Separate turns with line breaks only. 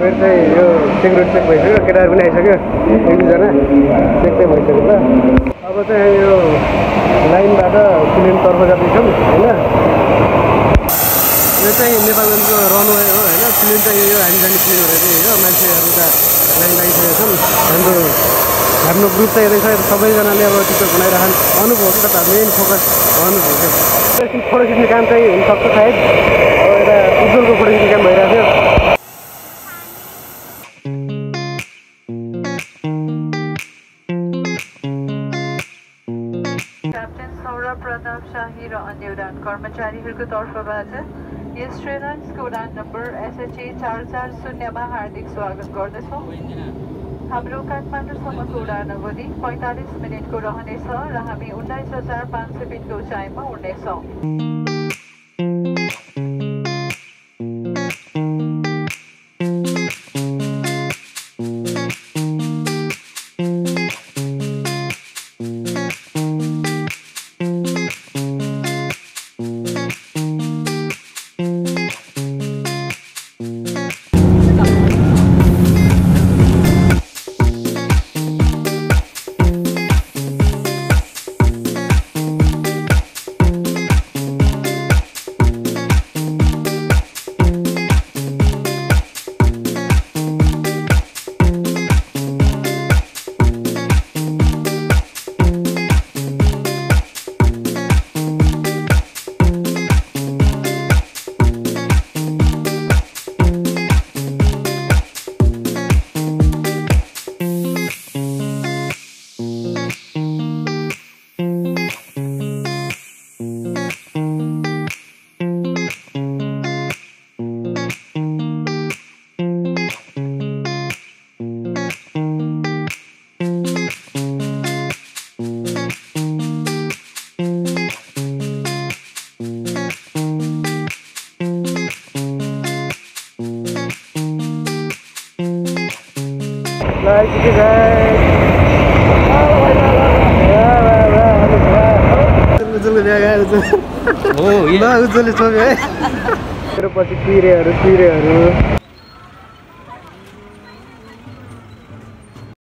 मेरो चाहिँ यो चेक रोड चेक भइसक्यो केटाहरू पनि आइसक्यो एक दुईजना चेक चाहिँ भइसक्यो त अब चाहिँ यो लाइनबाट प्लेनतर्फ जाँदैछौँ होइन यो चाहिँ नेपालगञ्जको रनवे हो होइन प्लेन चाहिँ यो हामी जाने प्लेन हो चाहिँ हो मान्छेहरू त लाइन लागिसकेका छन् हाम्रो ग्रुप चाहिँ हेर्दैछ सबैजनाले अब टिकट बनाइरहन् अनुभव के त मेन फोकस अनुभव चाहिँ फोटो खिच्ने काम चाहिँ हुनसक्छ सायद अब यता उज्जवलको फोटो खिच्ने काम भइरहेको थियो
प्रताप शाही र अन्य उडान कर्मचारीहरूको तर्फबाट यस ट्रेनको उडान नम्बर SHA 440 मा हार्दिक स्वागत गर्दछौँ। हाम्रो काठमाडौँसम्मको उडान अवधि 45 मिनेटको रहनेछ र हामी 19,500 फिटको उचाइमा उड्नेछौँ।
उज्जवलले छोप्यो है पछि पिरेहरू